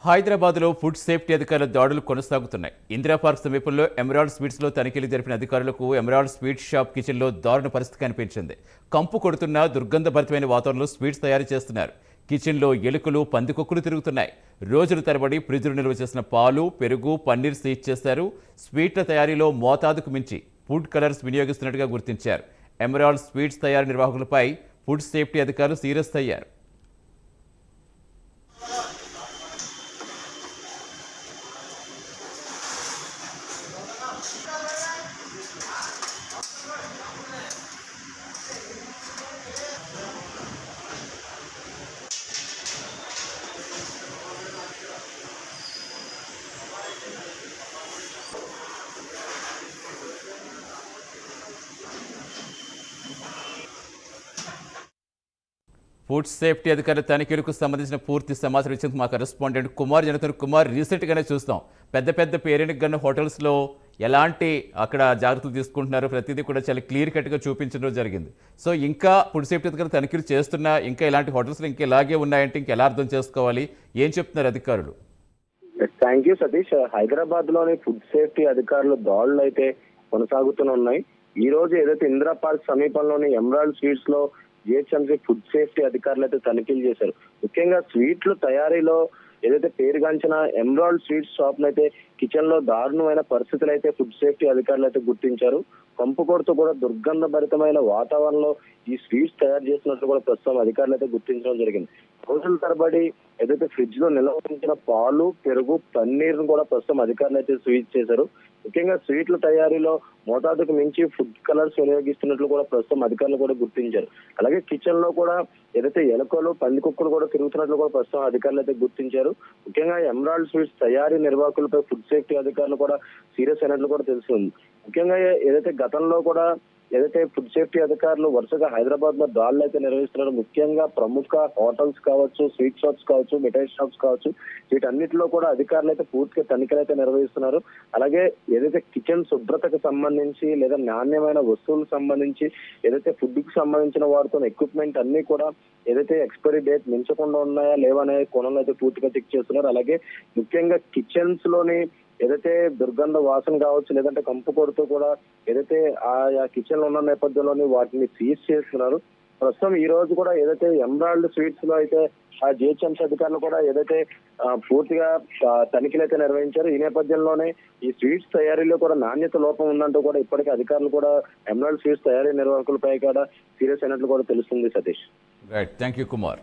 హైదరాబాద్లో food safety అధికారుల దాడులు కొనసాగుతున్నాయి. ఇందిరా పార్క్ సమీపంలో ఎమరాల్డ్ స్వీట్స్లో తనిఖీలు జరిపిన అధికారులకు ఎమరాల్డ్ స్వీట్ షాప్ కిచెన్లో దారుణ పరిస్థితి కనిపించింది. కంపు కొడుతున్న దుర్గంధభరితమైన వాతావరణంలో స్వీట్స్ తయారు చేస్తున్నారు. కిచెన్లో ఎలుకలు, పందికొక్కులు తిరుగుతున్నాయి. రోజుల తరబడి ఫ్రిడ్జ్లో నిల్వ చేసిన పాలు, పెరుగు, పన్నీర్ సీజ్ చేశారు. స్వీట్ల తయారీలో మోతాదుకు మించి ఫుడ్ కలర్స్ వినియోగిస్తున్నట్టుగా గుర్తించారు. ఎమరాల్డ్ స్వీట్స్ తయారీ నిర్వాహకులపై ఫుడ్ సేఫ్టీ అధికారులు సీరియస్ అయ్యారు. ఫుడ్ సేఫ్టీ అధికారుల తనిఖీలకు సంబంధించిన పూర్తి సమాచారం ఇచ్చేందుకు మా కరెస్పాండెంట్ కుమార్ జనతన్. కుమార్, రీసెంట్గానే చూస్తాం పెద్ద పెద్ద పేరెంట్కి గన్న హోటల్స్లో ఎలాంటి అక్కడ జాగ్రత్తలు తీసుకుంటున్నారో ప్రతిదీ కూడా చాలా క్లియర్ కట్గా చూపించడం జరిగింది. సో ఇంకా ఫుడ్ సేఫ్టీ అధికారులు తనిఖీలు చేస్తున్నా ఇంకా ఇలాంటి హోటల్స్లో ఇంకా ఇలాగే ఉన్నాయంటే ఇంకా ఎలా అర్థం చేసుకోవాలి? ఏం చెప్తున్నారు అధికారులు? Thank you Satish. హైదరాబాద్ లోని ఫుడ్ సేఫ్టీ అధికారులు దాడులు అయితే కొనసాగుతూనే ఉన్నాయి. ఈ రోజు ఏదైతే ఇందిరా పార్క్ సమీపంలోని ఎమరాల్డ్ స్వీట్స్ లో జిహెచ్ఎంసీ ఫుడ్ సేఫ్టీ అధికారులు అయితే తనిఖీలు చేశారు. ముఖ్యంగా స్వీట్లు తయారీలో ఏదైతే పేరుగాంచిన ఎమరాల్డ్ స్వీట్స్ షాప్ అయితే కిచెన్ లో దారుణమైన పరిస్థితులు అయితే ఫుడ్ సేఫ్టీ అధికారులు అయితే గుర్తించారు. కంపు కొడుతూ కూడా దుర్గంధభరితమైన వాతావరణంలో ఈ స్వీట్స్ తయారు చేసినట్లు కూడా ప్రస్తుతం అధికారులు అయితే గుర్తించడం జరిగింది. రోజుల తరబడి ఏదైతే ఫ్రిడ్జ్ లో నిల్వ ఉంచిన పాలు, పెరుగు, పన్నీర్ కూడా ప్రస్తుతం అధికారులు అయితే స్వీట్ చేశారు. ముఖ్యంగా స్వీట్ల తయారీలో మోతాదుకు మించి ఫుడ్ కలర్స్ వినియోగిస్తున్నట్లు కూడా ప్రస్తుతం అధికారులు కూడా గుర్తించారు. అలాగే కిచెన్ లో కూడా ఏదైతే ఎలుకలు, పందికొక్కులు కూడా తిరుగుతున్నట్లు కూడా ప్రస్తుతం అధికారులు అయితే గుర్తించారు. ముఖ్యంగా ఎమరాల్డ్ స్వీట్స్ తయారీ నిర్వాహకులపై ఫుడ్ సేఫ్టీ అధికారులు కూడా సీరియస్ అయినట్లు కూడా తెలుస్తుంది. ముఖ్యంగా ఏదైతే గతంలో కూడా ఏదైతే ఫుడ్ సేఫ్టీ అధికారులు వరుసగా హైదరాబాద్ లో దాడులు అయితే నిర్వహిస్తున్నారు. ముఖ్యంగా ప్రముఖ హోటల్స్ కావచ్చు, స్వీట్ షాప్స్ కావచ్చు, మిఠాయి షాప్స్ కావచ్చు, వీటన్నిటిలో కూడా అధికారులు అయితే పూర్తిగా తనిఖీలు అయితే నిర్వహిస్తున్నారు. అలాగే ఏదైతే కిచెన్ శుభ్రతకు సంబంధించి లేదా నాణ్యమైన వస్తువులకు సంబంధించి ఏదైతే ఫుడ్ కు సంబంధించిన వాడుతున్న ఎక్విప్మెంట్ అన్ని కూడా ఏదైతే ఎక్స్పైరీ డేట్ మించకుండా ఉన్నాయా లేవనే కోణంలో అయితే పూర్తిగా చెక్ చేస్తున్నారు. అలాగే ముఖ్యంగా కిచెన్స్ లోని ఏదైతే దుర్గంధ వాసన కావచ్చు, లేదంటే కంపు కొడుతూ కూడా ఏదైతే ఆ కిచెన్ లో ఉన్న నేపథ్యంలోని వాటిని సీజ్ చేస్తున్నారు. ప్రస్తుతం ఈ రోజు కూడా ఏదైతే ఎమరాల్డ్ స్వీట్స్ లో అయితే ఆ జిహెచ్ఎంసీ అధికారులు కూడా ఏదైతే పూర్తిగా తనిఖీలు అయితే నిర్వహించారు. ఈ నేపథ్యంలోనే ఈ స్వీట్స్ తయారీలో కూడా నాణ్యత లోపం ఉందంటూ కూడా ఇప్పటికే అధికారులు కూడా ఎమరాల్డ్ స్వీట్స్ తయారీ నిర్వాహకులపై కూడా సీరియస్ అయినట్లు కూడా తెలుస్తుంది. Satish, right, thank you Kumar.